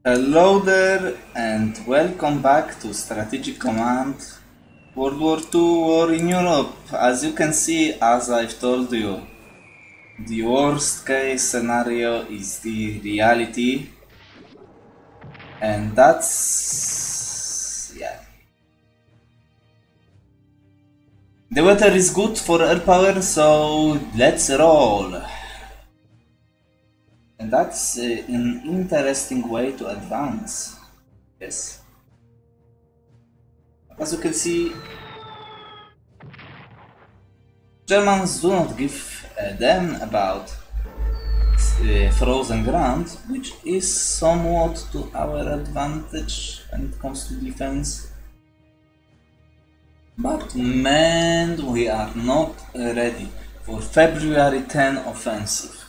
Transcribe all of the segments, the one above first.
Hello there and welcome back to Strategic Command World War II War in Europe. As you can see, as I've told you, the worst case scenario is the reality, and yeah. The weather is good for air power, so let's roll. And that's an interesting way to advance. Yes. As you can see, Germans do not give a damn about frozen ground, which is somewhat to our advantage when it comes to defense. But man, we are not ready for February 10 offensive.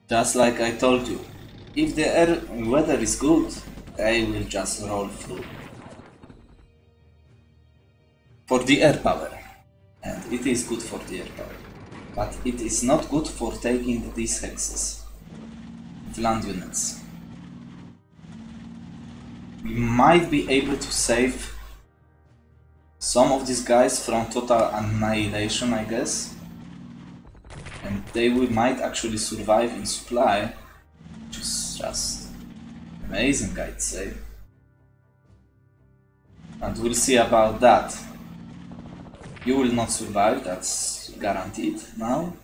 Just like I told you, if the weather is good, they will just roll through. For the air power. And it is good for the air power. But it is not good for taking these hexes. Land units. We might be able to save some of these guys from total annihilation, I guess. And they might actually survive in supply, which is just amazing, I'd say. And we'll see about that. You will not survive, that's guaranteed now.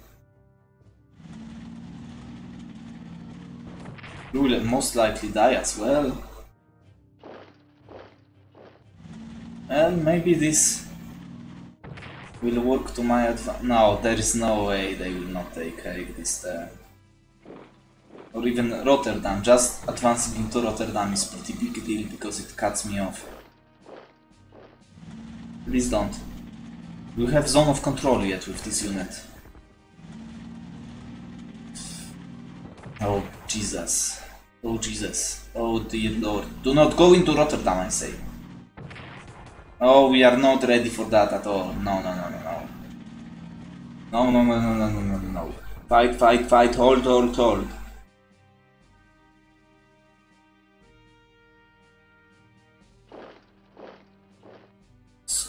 You will most likely die as well. And maybe this will work to my advantage. No, there is no way they will not take Hague this turn. Or even Rotterdam. Just advancing into Rotterdam is pretty big deal because it cuts me off. Please don't. We have zone of control yet with this unit. Oh Jesus. Oh Jesus. Oh dear Lord. Do not go into Rotterdam, I say. Oh, we are not ready for that at all. No, no, no, no, no. No, no, no, no, no, no, no, no. Fight, fight, fight. Hold, hold, hold.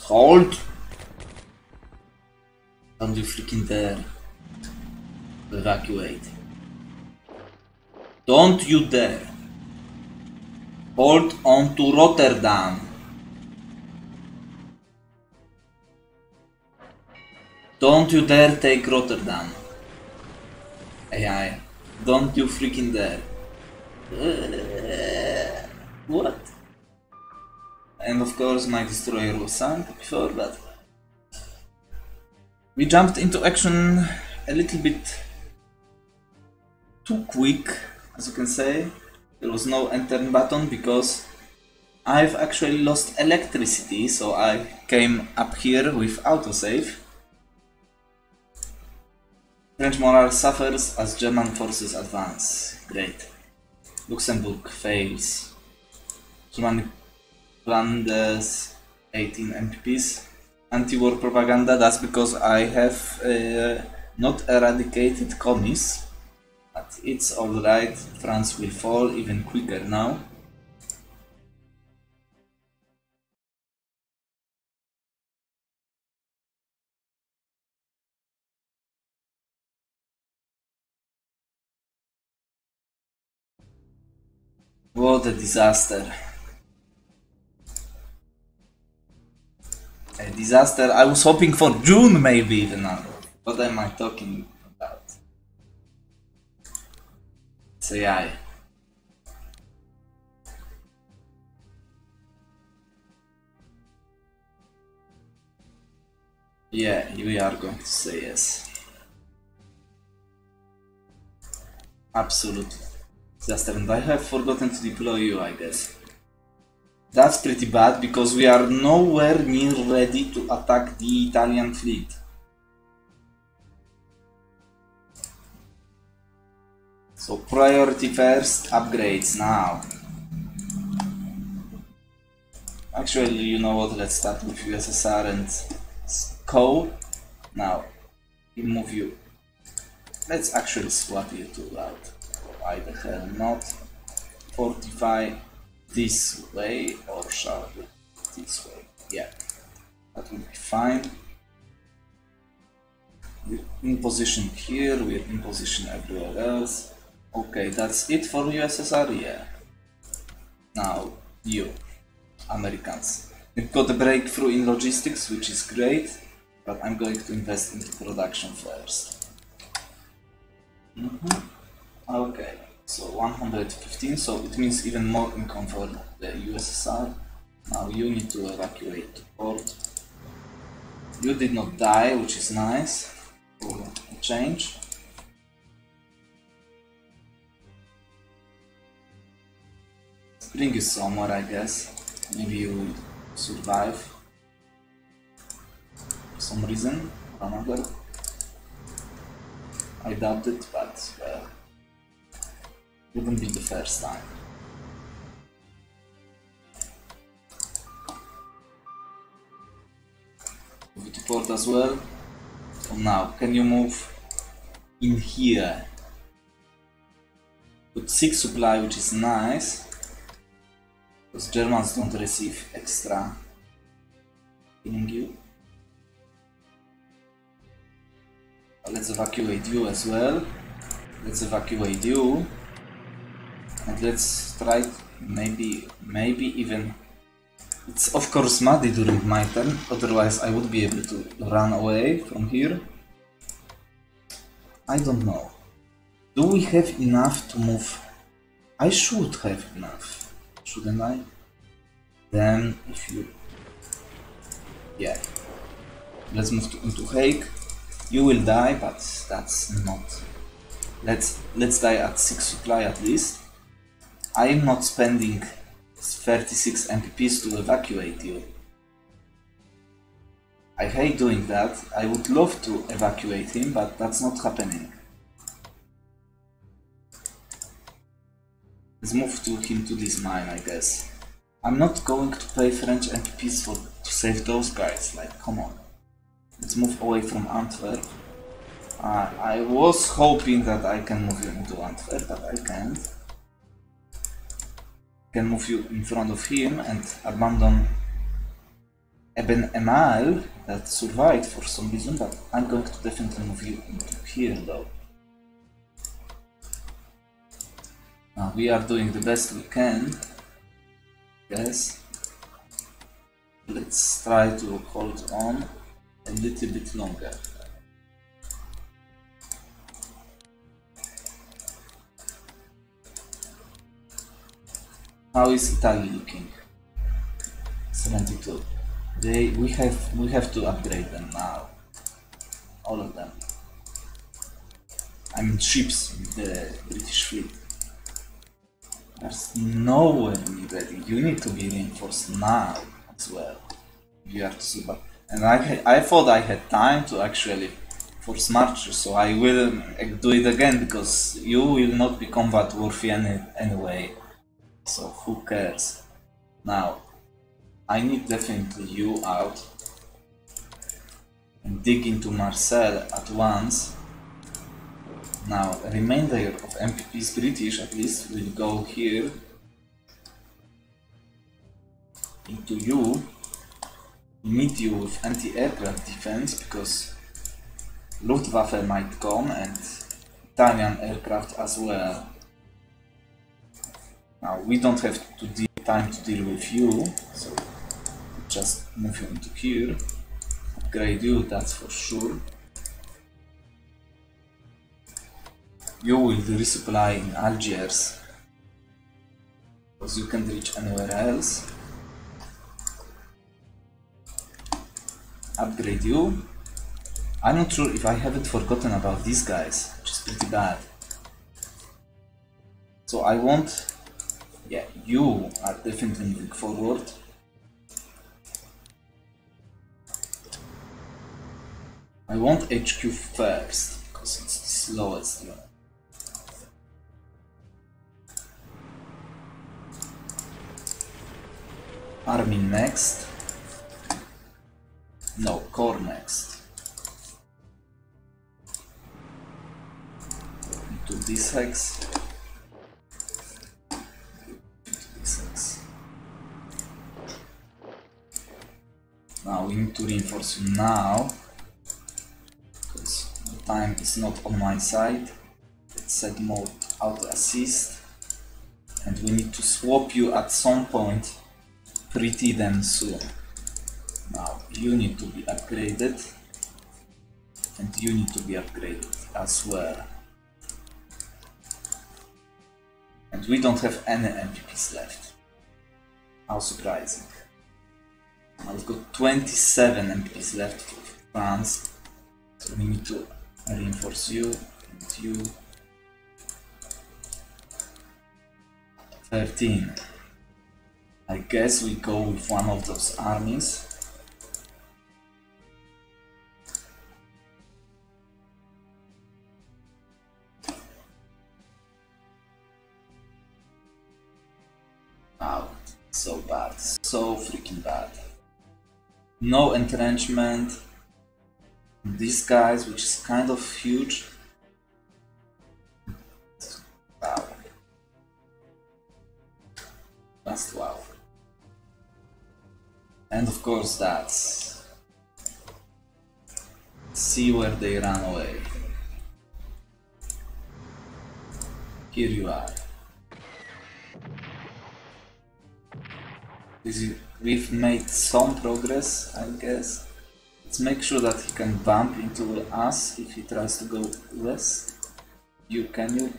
Hold. Don't you freaking dare evacuate. Don't you dare. Hold on to Rotterdam. Don't you dare take Rotterdam. AI. Don't you freaking dare. What? And of course my destroyer was sunk before, but we jumped into action a little bit too quick, as you can say. There was no enter button because I've actually lost electricity, so I came up here with autosave. French morale suffers as German forces advance. Great. Luxembourg fails. Germany plunders 18 MPPs. Anti-war propaganda, that's because I have not eradicated commies. But it's alright, France will fall even quicker now. What a disaster. A disaster. I was hoping for June maybe even now. What am I talking about? It's AI. Yeah, we are going to say yes. Absolutely. Disaster, and I have forgotten to deploy you, I guess. That's pretty bad because we are nowhere near ready to attack the Italian fleet. So priority first, upgrades now. Actually, you know what, let's start with USSR and Co. Now, remove you. Let's actually swap you two out. Why the hell not? Fortify this way, or shall we? This way. Yeah, that will be fine. We're in position here, we're in position everywhere else. Okay, that's it for USSR, yeah. Now, you, Americans. We've got a breakthrough in logistics, which is great, but I'm going to invest into production first. Okay, so 115, so it means even more income for the USSR. Now you need to evacuate to port. You did not die, which is nice for a change. Bring you somewhere, I guess. Maybe you will survive for some reason or another. I doubt it, but well, wouldn't be the first time. Move to port as well. So now, can you move in here? Put 6 supply, which is nice. Because Germans don't receive extra killing you. Let's evacuate you as well. Let's evacuate you. And let's try maybe even... It's of course muddy during my turn, otherwise I would be able to run away from here. I don't know. Do we have enough to move? I should have enough. Shouldn't I? Then if you... Yeah. Let's move into Hague. You will die, but that's not... Let's die at 6 supply at least. I am not spending 36 MPPs to evacuate you. I hate doing that. I would love to evacuate him, but that's not happening. Let's move him to this mine, I guess. I'm not going to pay French MPPs to save those guys, like, come on. Let's move away from Antwerp. I was hoping that I can move you into Antwerp, but I can't. I can move you in front of him and abandon Eben Emal that survived for some reason, but I'm going to definitely move you into here though. Now we are doing the best we can. Yes. Let's try to hold on a little bit longer. How is Italy looking? 72. We have to upgrade them now. All of them. I mean ships with the British fleet. There's nowhere ready. You need to be reinforced now as well. You have to survive. And I thought I had time to actually force marches, so I will do it again because you will not be combat worthy anyway. So who cares? Now, I need definitely you out and dig into Marseille at once. Now, a remainder of MPPs British at least will go here into you. We need you with anti-aircraft defense because Luftwaffe might come and Italian aircraft as well. Now, we don't have time to deal with you, so just move you into here. Upgrade you, that's for sure. You will resupply in Algiers, because you can reach anywhere else. Upgrade you. I'm not sure if I haven't forgotten about these guys, which is pretty bad. So I want... Yeah, you are definitely moving forward. I want HQ first, because it's the slowest one. Army next. No, Corps next. Into this hex. Now we need to reinforce you now, because the time is not on my side. Let's set mode auto assist, and we need to swap you at some point pretty damn soon. Now you need to be upgraded, and you need to be upgraded as well. And we don't have any MPPs left. How surprising. Now we've got 27 MPPs left for France, so we need to reinforce you and you. 13. I guess we go with one of those armies. Wow, so bad, so freaking bad. No entrenchment. These guys, which is kind of huge. Wow. Just wow. And of course that's... See where they ran away. Here you are. We've made some progress, I guess. Let's make sure that he can bump into us if he tries to go west. Can you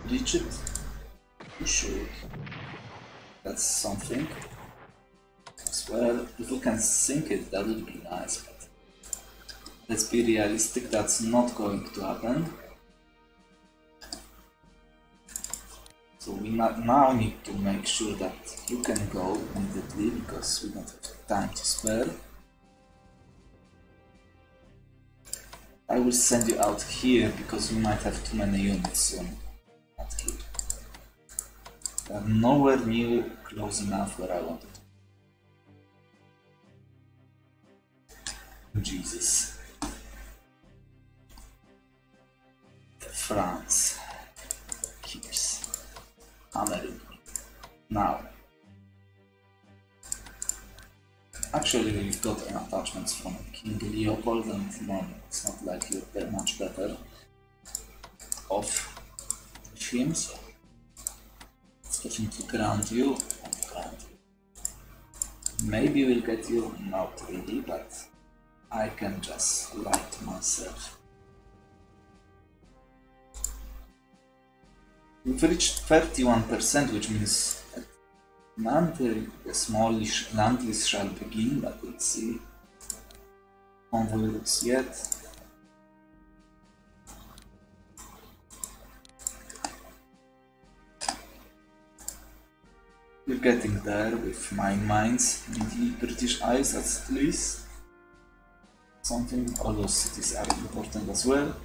reach it? You should. That's something. As well, if we can sink it, that would be nice, but let's be realistic, that's not going to happen. So we now need to make sure that you can go immediately, because we don't have time to spare. I will send you out here, because we might have too many units soon. Not here. They are nowhere near close enough where I wanted to. Jesus. France keeps hammering me. Now. Actually, we've got an attachments from King Leopold, and no, it's not like you're very much better off him, so let's get him to ground you and ground you. Maybe we'll get you, not really, but I can just lie to myself. We've reached 31%, which means a smallish land list shall begin, but let's see. Convoy routes yet. We're getting there with mine mines in the British Isles at least. Something, all those cities are important as well.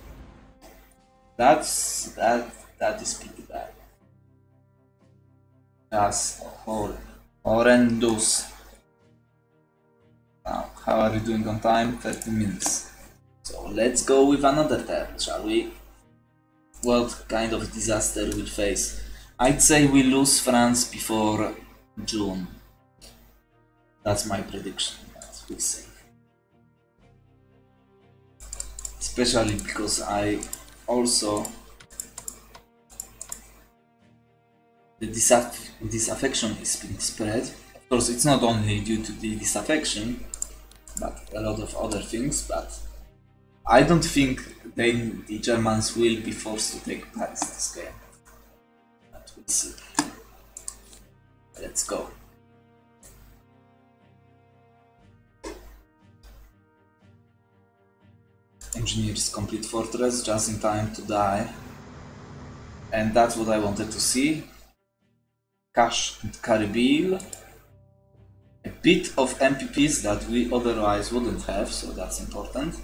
That is pretty bad. That's horrendous. Now, how are you doing on time? 30 minutes. So let's go with another turn, shall we? What kind of disaster we'll face? I'd say we lose France before June. That's my prediction, but we'll see. Especially because I also... The disaffection is being spread. Of course, it's not only due to the disaffection, but a lot of other things, but I don't think the Germans will be forced to take Paris this game. But we'll see. Let's go. Engineers complete fortress just in time to die. And that's what I wanted to see. Cash and Caribbean. A bit of MPPs that we otherwise wouldn't have, so that's important.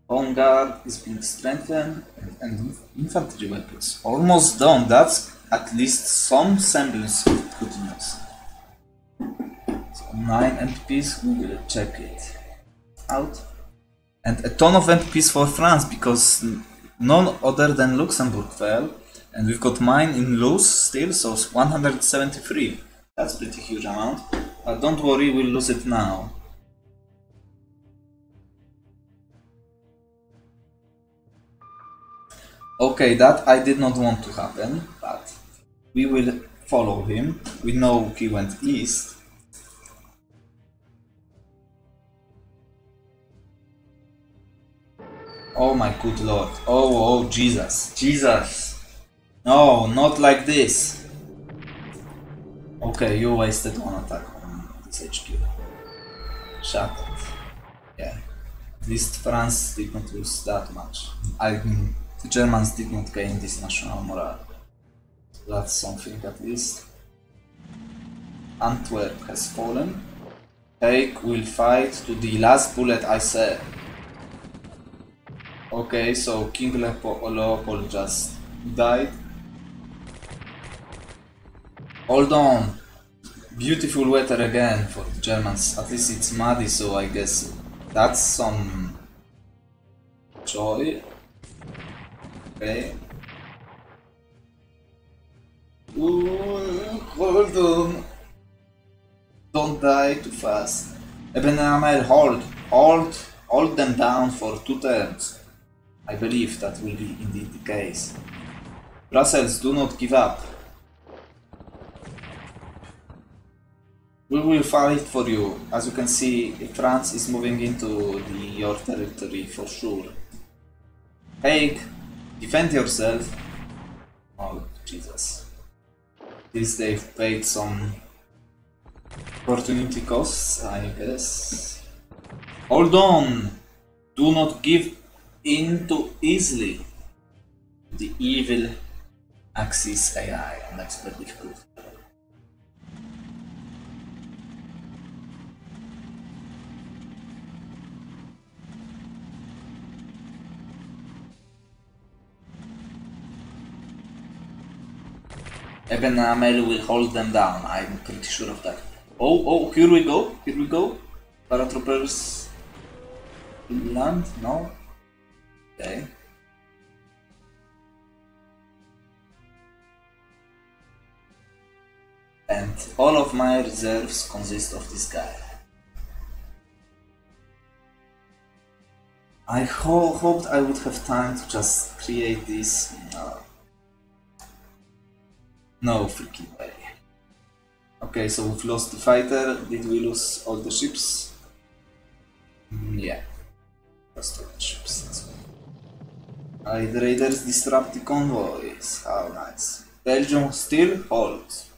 Home guard is being strengthened, and infantry weapons almost done. That's at least some semblance of good news. So 9 MPPs, we will check it out. And a ton of MPPs for France, because none other than Luxembourg fell. And we've got mine in loose still, so 173. That's pretty huge amount. But don't worry, we'll lose it now. Okay, that I did not want to happen, but we will follow him. We know he went east. Oh my good lord. Oh Jesus. Jesus. No, not like this. Okay, you wasted one attack on this HQ. Shut it. Yeah. At least France did not lose that much. I mean, the Germans did not gain this national morale. So that's something at least. Antwerp has fallen. Take will fight to the last bullet, I said. Okay, so King Leopold just died. Hold on. Beautiful weather again for the Germans. At least it's muddy, so I guess that's some joy. Okay. Ooh, hold on. Don't die too fast. Ibn Amir, hold them down for 2 turns. I believe that will be indeed the case. Brussels, do not give up. We will fight for you. As you can see, France is moving into your territory for sure. Hague, defend yourself. Oh, Jesus. This they've paid some opportunity costs, I guess. Hold on! Do not give in too easily. The evil Axis AI on expert difficulty. Ibn Amel will hold them down, I'm pretty sure of that. Oh, here we go, Paratroopers land? No? Okay. And all of my reserves consist of this guy. I hoped I would have time to just create this. No freaking way. Okay, so we've lost the fighter. Did we lose all the ships? Yeah. Lost all the ships. That's good. The raiders disrupt the convoys. How nice. Belgium still holds.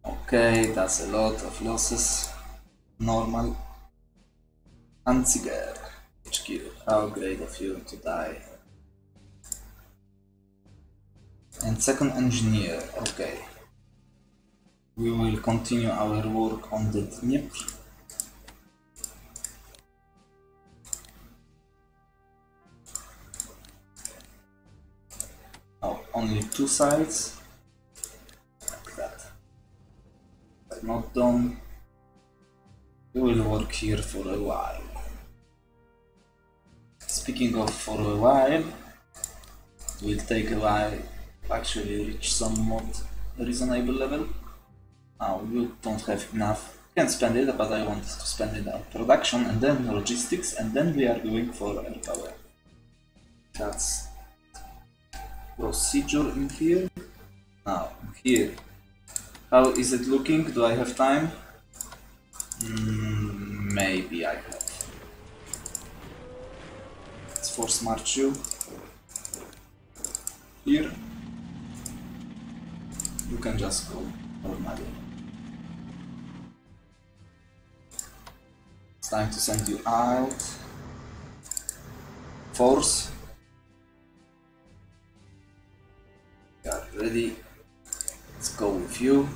Okay, that's a lot of losses. Normal. Anziger HQ, how great of you to die. And second engineer, okay. We will continue our work on the Dnieper. Oh, only 2 sides. Like that. But not done. We will work here for a while. Speaking of for a while, will take a while to actually reach somewhat reasonable level. Now you don't have enough. Can't spend it, but I want to spend it on production and then logistics, and then we are going for air power. That's procedure in here. Now here, how is it looking? Do I have time? Maybe I have. Let's force march you here. You can just go normally. It's time to send you out. Force. You are ready. Let's go with you.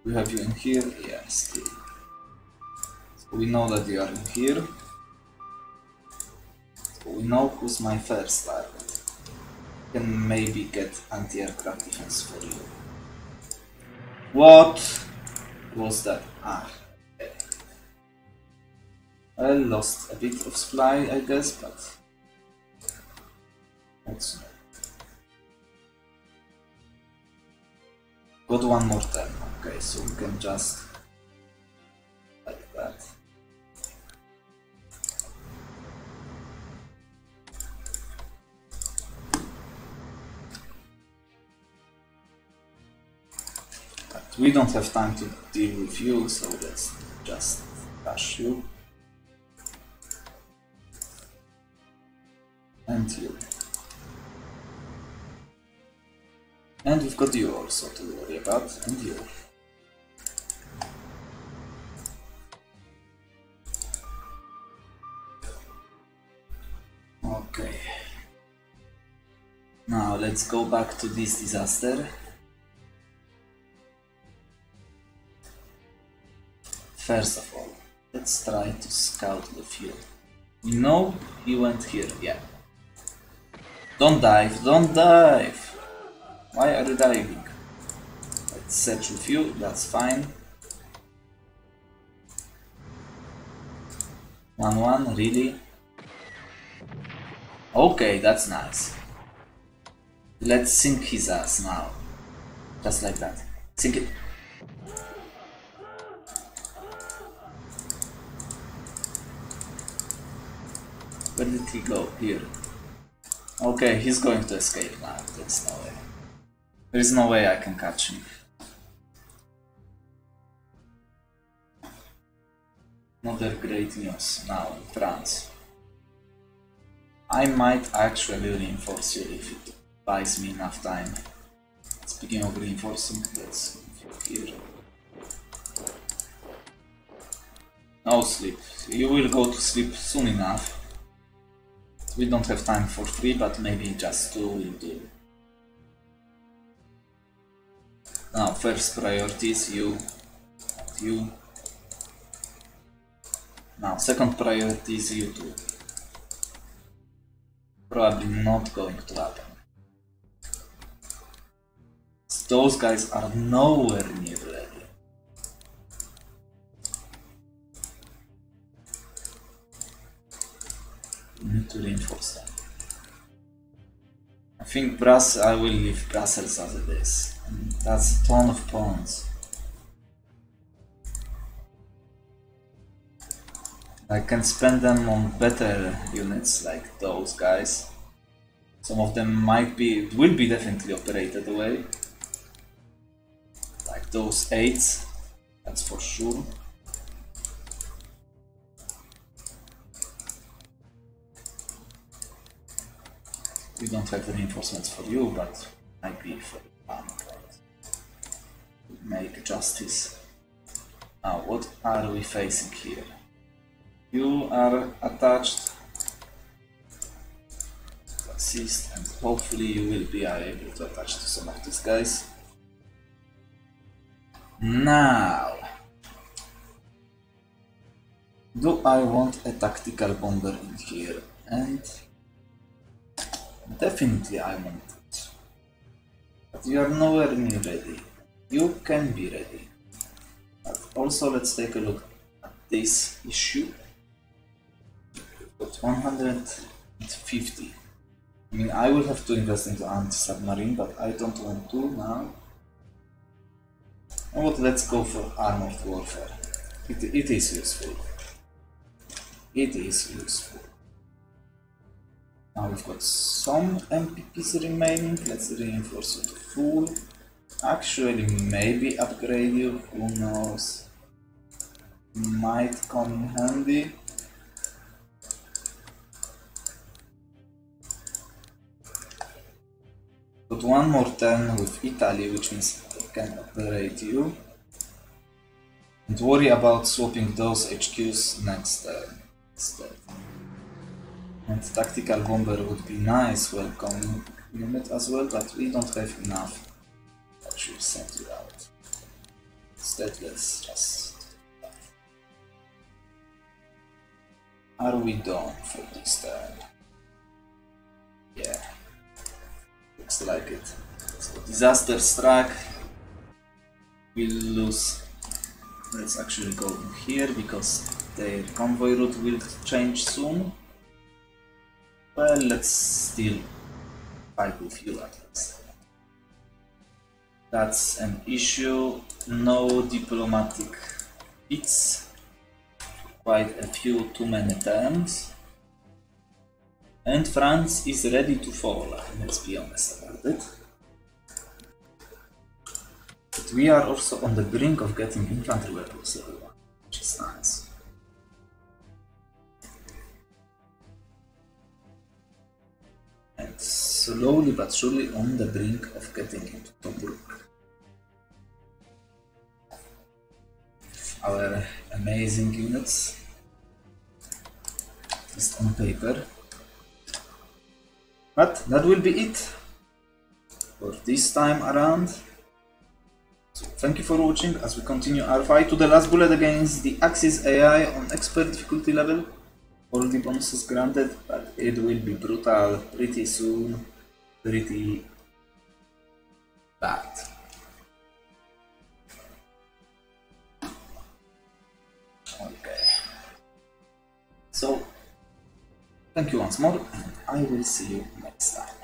We have you in here? Yeah, still. So we know that you are in here. So we know who's my first target. Can maybe get anti-aircraft defense for you. What was that? Ah, okay. I lost a bit of supply, I guess, but also got one more turn. Okay, so we can just like that. But we don't have time to deal with you, so let's just rush you. And you. And we've got you also to worry about, and you. Okay. Now let's go back to this disaster. First of all, let's try to scout the field. We know he went here, yeah. Don't dive, don't dive! Why are you diving? Let's search with you, that's fine. 1-1, really? Okay, that's nice. Let's sink his ass now. Just like that. Sink it. Where did he go? Here. Okay, he's going to escape now. There's no way. There is no way I can catch him. Another great news now in France. I might actually reinforce you if it buys me enough time. Speaking of reinforcing, let's move here. No sleep. You will go to sleep soon enough. We don't have time for 3, but maybe just 2 will do. Now, first priority is you, and you. Now, second priority is you two. Probably not going to happen. Those guys are nowhere near ready. We need to reinforce them. I think I will leave Brussels as it is. And that's a ton of pawns. I can spend them on better units like those guys. Some of them will be definitely operated away. Like those 8s, that's for sure. We don't have reinforcements for you, but might be for fun. Make justice. Now, what are we facing here? You are attached to assist, and hopefully you will be able to attach to some of these guys. Now, do I want a tactical bomber in here? And definitely I want it. But you are nowhere near ready. You can be ready. But also let's take a look at this issue. Got 150. I mean, I will have to invest into anti-submarine, but I don't want to now. And what? Let's go for armored warfare. It is useful. It is useful. Now we've got some MPPs remaining. Let's reinforce you to full. Actually, maybe upgrade you. Who knows? Might come in handy. Got one more turn with Italy, which means I can operate you. And worry about swapping those HQs next turn instead. And tactical bomber would be nice welcome unit as well, but we don't have enough to actually send you out. Instead, let's just... Are we done for this turn? Yeah. Looks like it. So disaster struck. We'll lose. Let's actually go here because their convoy route will change soon. Well, let's still fight with you at least. That's an issue. No diplomatic hits. Quite a few too many turns. And France is ready to fall, let's be honest about it. But we are also on the brink of getting infantry weapons level 1, which is nice. And slowly but surely on the brink of getting into Tobruk. Our amazing units, just on paper. But that will be it for this time around. So thank you for watching as we continue our fight to the last bullet against the Axis AI on expert difficulty level. All the bonuses granted, but it will be brutal pretty soon, pretty bad. Okay. So, thank you once more, and I will see you next time.